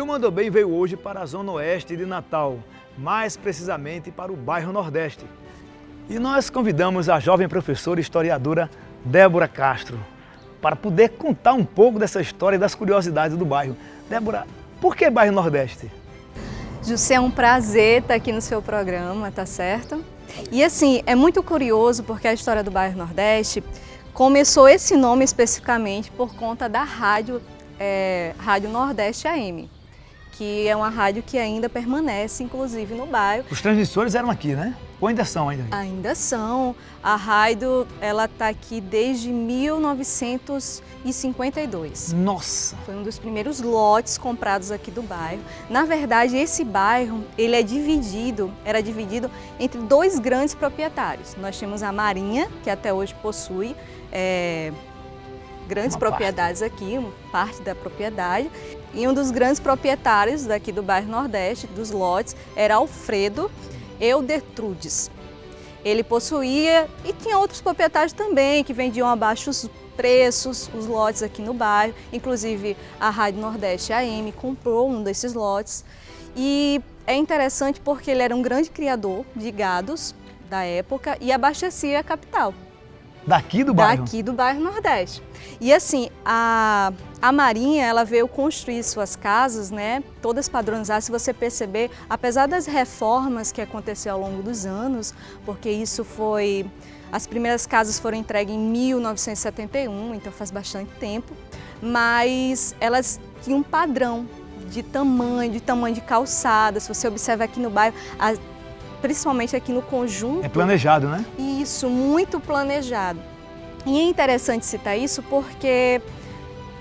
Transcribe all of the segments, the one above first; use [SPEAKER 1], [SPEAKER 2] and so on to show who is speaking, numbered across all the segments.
[SPEAKER 1] E o Mandou Bem veio hoje para a Zona Oeste de Natal, mais precisamente para o bairro Nordeste. E nós convidamos a jovem professora e historiadora Débora Castro para poder contar um pouco dessa história e das curiosidades do bairro. Débora, por que bairro Nordeste?
[SPEAKER 2] José, é um prazer estar aqui no seu programa, tá certo? E assim, é muito curioso porque a história do bairro Nordeste começou esse nome especificamente por conta da rádio Nordeste AM, que é uma rádio que ainda permanece, inclusive, no bairro.
[SPEAKER 1] Os transmissores eram aqui, né? Ou ainda são?
[SPEAKER 2] Ainda são. A rádio, ela está aqui desde 1952.
[SPEAKER 1] Nossa!
[SPEAKER 2] Foi um dos primeiros lotes comprados aqui do bairro. Na verdade, esse bairro, ele era dividido entre dois grandes proprietários. Nós tínhamos a Marinha, que até hoje possui grandes propriedades aqui, uma parte da propriedade. E um dos grandes proprietários daqui do bairro Nordeste, dos lotes, era Alfredo Eudertrudes. Ele possuía e tinha outros proprietários também que vendiam a baixos preços os lotes aqui no bairro. Inclusive a Rádio Nordeste AM comprou um desses lotes. E é interessante porque ele era um grande criador de gados da época e abastecia a capital.
[SPEAKER 1] Daqui do bairro?
[SPEAKER 2] Daqui do bairro Nordeste. E assim, a Marinha, ela veio construir suas casas, né, todas padronizadas. Se você perceber, apesar das reformas que aconteceram ao longo dos anos, porque as primeiras casas foram entregues em 1971, então faz bastante tempo, mas elas tinham um padrão de tamanho de calçada. Se você observa aqui no bairro, principalmente aqui no conjunto.
[SPEAKER 1] É planejado, né?
[SPEAKER 2] Isso, muito planejado. E é interessante citar isso porque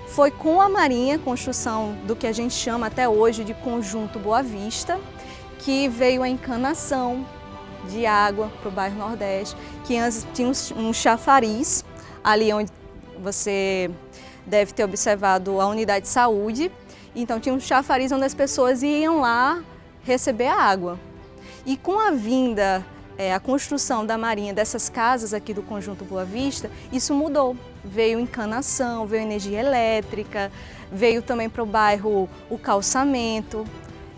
[SPEAKER 2] foi com a Marinha, construção do que a gente chama até hoje de Conjunto Boa Vista, que veio a encanação de água para o bairro Nordeste, que antes tinha um chafariz, ali onde você deve ter observado a unidade de saúde. Então tinha um chafariz onde as pessoas iam lá receber a água. E com a a construção da Marinha dessas casas aqui do Conjunto Boa Vista, isso mudou. Veio encanação, veio energia elétrica, veio também para o bairro o calçamento.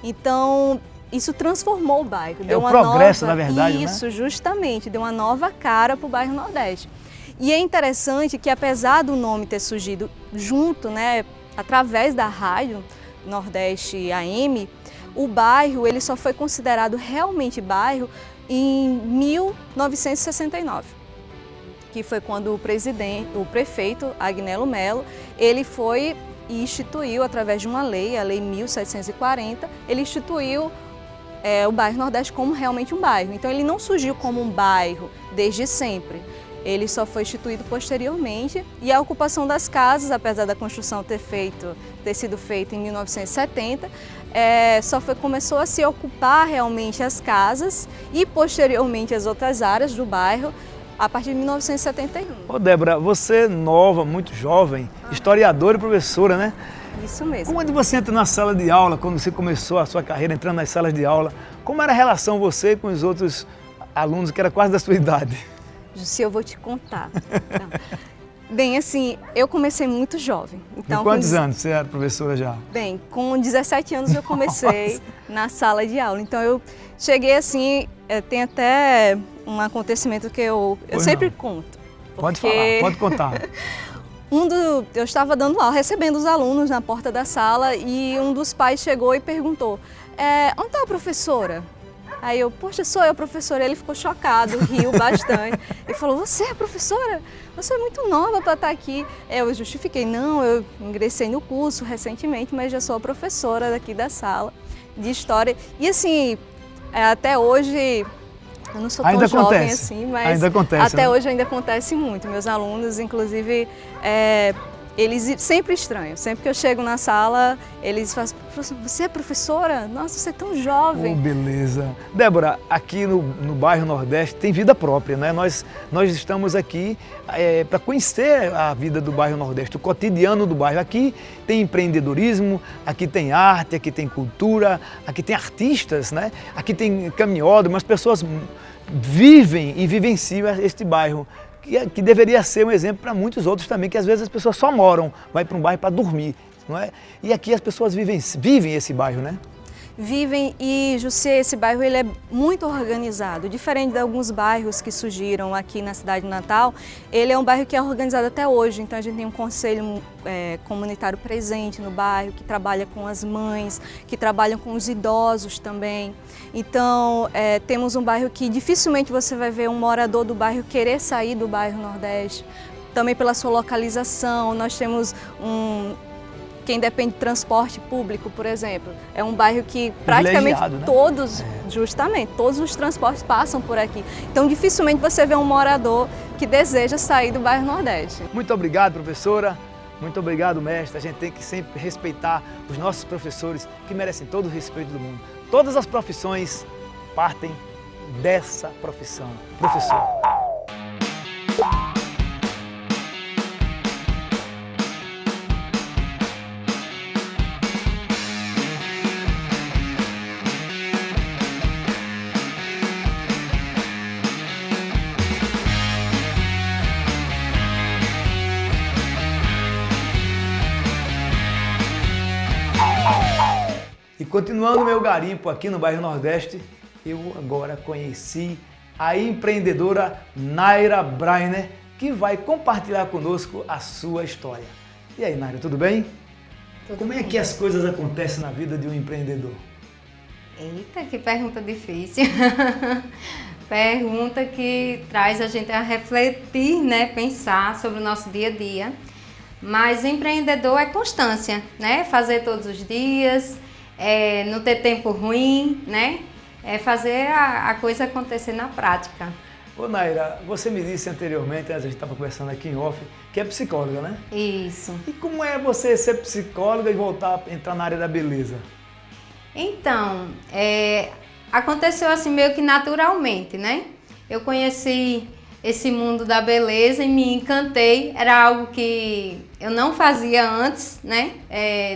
[SPEAKER 2] Então, isso transformou o bairro.
[SPEAKER 1] É o progresso, na verdade,
[SPEAKER 2] isso,
[SPEAKER 1] né?
[SPEAKER 2] Justamente, deu uma nova cara para o bairro Nordeste. E é interessante que, apesar do nome ter surgido junto, né, através da rádio Nordeste AM, o bairro ele só foi considerado realmente bairro em 1969, que foi quando o prefeito Agnello Melo, ele foi e instituiu, através de uma lei, a Lei 1740, ele instituiu o bairro Nordeste como realmente um bairro. Então ele não surgiu como um bairro desde sempre. Ele só foi instituído posteriormente e a ocupação das casas, apesar da construção ter sido feita em 1970, começou a se ocupar realmente as casas e posteriormente as outras áreas do bairro a partir de 1971.
[SPEAKER 1] Ô Débora, você nova, muito jovem, historiadora e professora, né?
[SPEAKER 2] Isso mesmo.
[SPEAKER 1] Quando você entra na sala de aula, quando você começou a sua carreira entrando nas salas de aula, como era a relação você com os outros alunos que era quase da sua idade?
[SPEAKER 2] Jussi, eu vou te contar. Bem, assim, eu comecei muito jovem. Então,
[SPEAKER 1] com quantos anos você era professora já?
[SPEAKER 2] Bem, com 17 anos eu comecei na sala de aula. Então eu cheguei assim, tem até um acontecimento que eu sempre conto.
[SPEAKER 1] Pode falar, pode contar.
[SPEAKER 2] Eu estava dando aula, recebendo os alunos na porta da sala e um dos pais chegou e perguntou, onde está a professora? Aí eu, poxa, sou eu, professora. Ele ficou chocado, riu bastante. Ele falou, você é professora? Você é muito nova para estar aqui. Eu justifiquei, não, eu ingressei no curso recentemente, mas já sou a professora daqui da sala de História. E assim, até hoje, eu não sou tão jovem assim, mas até hoje ainda acontece muito. Meus alunos, inclusive, eles sempre estranham. Sempre que eu chego na sala, eles falam, você é professora? Nossa, você é tão jovem.
[SPEAKER 1] Oh, beleza. Débora, aqui no bairro Nordeste tem vida própria, né? Nós estamos aqui para conhecer a vida do bairro Nordeste, o cotidiano do bairro. Aqui tem empreendedorismo, aqui tem arte, aqui tem cultura, aqui tem artistas, né? Aqui tem caminhódromo, as pessoas vivem e vivenciam este bairro. Que deveria ser um exemplo para muitos outros também, que às vezes as pessoas só moram, vai para um bairro para dormir. não é? E aqui as pessoas vivem esse bairro, né?
[SPEAKER 2] Vivem e, Jussier, esse bairro ele é muito organizado. Diferente de alguns bairros que surgiram aqui na cidade de Natal, ele é um bairro que é organizado até hoje. Então a gente tem um conselho comunitário presente no bairro, que trabalha com as mães, que trabalham com os idosos também. Então temos um bairro que dificilmente você vai ver um morador do bairro querer sair do bairro Nordeste. Também pela sua localização, nós temos quem depende de transporte público, por exemplo, é um bairro que praticamente
[SPEAKER 1] né?
[SPEAKER 2] todos, justamente, todos os transportes passam por aqui. Então, dificilmente você vê um morador que deseja sair do bairro Nordeste.
[SPEAKER 1] Muito obrigado, professora. Muito obrigado, mestre. A gente tem que sempre respeitar os nossos professores, que merecem todo o respeito do mundo. Todas as profissões partem dessa profissão. Professor. E continuando meu garimpo aqui no bairro Nordeste, eu agora conheci a empreendedora Naira Brainer, que vai compartilhar conosco a sua história. E aí, Naira, tudo bem? Como é que as coisas acontecem na vida de um empreendedor?
[SPEAKER 3] Eita, que pergunta difícil. Pergunta que traz a gente a refletir, né? Pensar sobre o nosso dia a dia. Mas empreendedor é constância, né? Fazer todos os dias, não ter tempo ruim, né? É fazer a coisa acontecer na prática.
[SPEAKER 1] Ô Naira, você me disse anteriormente, a gente estava conversando aqui em off, que é psicóloga, né?
[SPEAKER 3] Isso.
[SPEAKER 1] E como é você ser psicóloga e voltar a entrar na área da beleza?
[SPEAKER 3] Então, aconteceu assim meio que naturalmente, né? Eu conheci esse mundo da beleza e me encantei. Era algo que eu não fazia antes, né?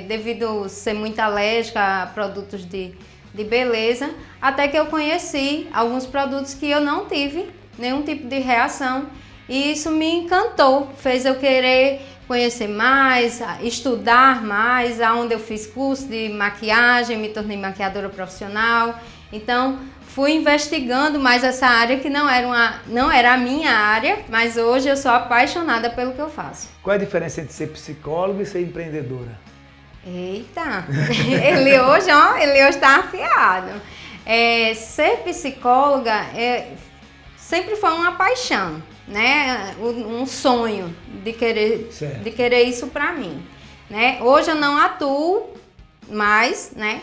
[SPEAKER 3] Devido a ser muito alérgica a produtos de beleza, até que eu conheci alguns produtos que eu não tive nenhum tipo de reação e isso me encantou, fez eu querer conhecer mais, estudar mais, aonde eu fiz curso de maquiagem, me tornei maquiadora profissional. Então, fui investigando mais essa área que não era a minha área, mas hoje eu sou apaixonada pelo que eu faço.
[SPEAKER 1] Qual é a diferença entre ser psicólogo e ser empreendedora?
[SPEAKER 3] Eita, ele hoje está afiado. Ser psicóloga sempre foi uma paixão, né? Um sonho de querer isso para mim, né? Hoje eu não atuo mais, né?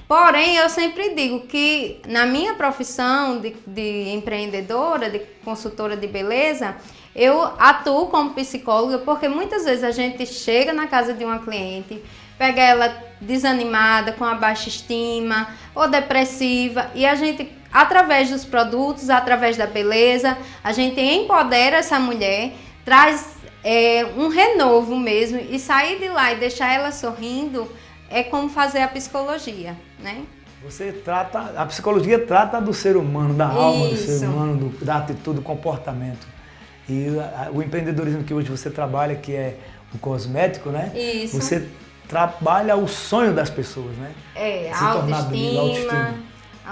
[SPEAKER 3] Porém, eu sempre digo que na minha profissão de empreendedora, de consultora de beleza, eu atuo como psicóloga porque muitas vezes a gente chega na casa de uma cliente, pega ela desanimada, com a baixa estima ou depressiva e a gente, através dos produtos, através da beleza, a gente empodera essa mulher, traz um renovo mesmo e sair de lá e deixar ela sorrindo é como fazer a psicologia, né?
[SPEAKER 1] A psicologia trata do ser humano, da alma do ser
[SPEAKER 3] Isso.
[SPEAKER 1] humano, da atitude, do comportamento. E o empreendedorismo que hoje você trabalha, que é o cosmético, né?
[SPEAKER 3] Isso.
[SPEAKER 1] Você trabalha o sonho das pessoas, né?
[SPEAKER 3] A autoestima,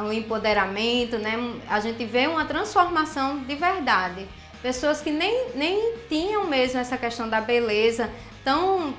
[SPEAKER 3] o empoderamento, né? A gente vê uma transformação de verdade. Pessoas que nem tinham mesmo essa questão da beleza tão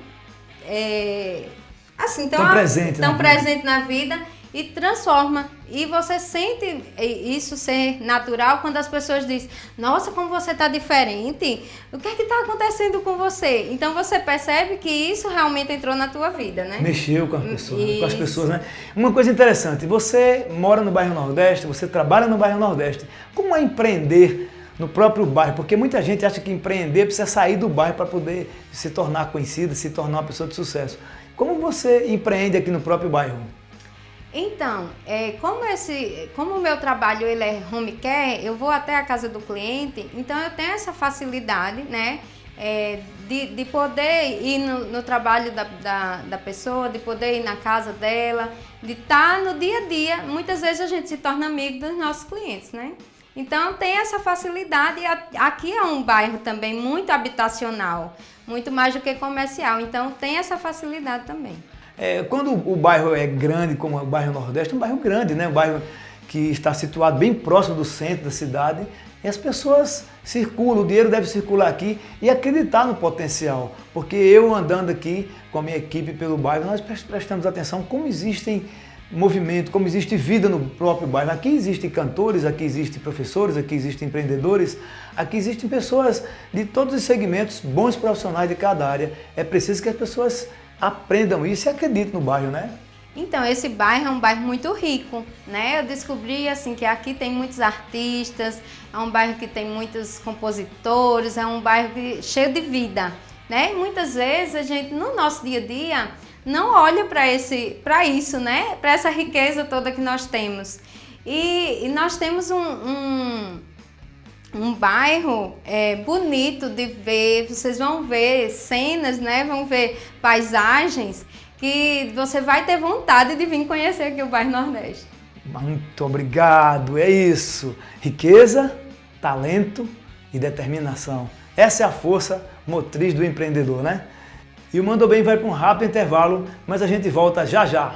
[SPEAKER 3] presente na vida e transforma. E você sente isso ser natural quando as pessoas dizem: nossa, como você está diferente, o que é que está acontecendo com você? Então você percebe que isso realmente entrou na tua vida, né?
[SPEAKER 1] Mexeu com as pessoas, né? Uma coisa interessante, você mora no bairro Nordeste, você trabalha no bairro Nordeste. Como é empreender no próprio bairro? Porque muita gente acha que empreender precisa sair do bairro para poder se tornar conhecida, se tornar uma pessoa de sucesso. Como você empreende aqui no próprio bairro?
[SPEAKER 3] Então, como o meu trabalho ele é home care, eu vou até a casa do cliente, então eu tenho essa facilidade, né, de poder ir no trabalho da pessoa, de poder ir na casa dela, de estar no dia a dia. Muitas vezes a gente se torna amigo dos nossos clientes, né? Então tem essa facilidade e aqui é um bairro também muito habitacional, muito mais do que comercial, então tem essa facilidade também.
[SPEAKER 1] Quando o bairro é grande, como o bairro Nordeste, é um bairro grande, né? Um bairro que está situado bem próximo do centro da cidade, e as pessoas circulam, o dinheiro deve circular aqui e acreditar no potencial, porque eu andando aqui com a minha equipe pelo bairro, nós prestamos atenção como existem movimento, como existe vida no próprio bairro. Aqui existem cantores, aqui existem professores, aqui existem empreendedores, aqui existem pessoas de todos os segmentos, bons profissionais de cada área. É preciso que as pessoas aprendam isso e acreditem no bairro, né?
[SPEAKER 3] Então, esse bairro é um bairro muito rico, né? Eu descobri, assim, que aqui tem muitos artistas, é um bairro que tem muitos compositores, é um bairro cheio de vida, né? E muitas vezes a gente, no nosso dia a dia, não olha para isso, né? Para essa riqueza toda que nós temos. E nós temos um bairro bonito de ver, vocês vão ver cenas, né? Vão ver paisagens que você vai ter vontade de vir conhecer aqui o bairro Nordeste.
[SPEAKER 1] Muito obrigado, é isso. Riqueza, talento e determinação. Essa é a força motriz do empreendedor, né? E o Mandou Bem vai para um rápido intervalo, mas a gente volta já já.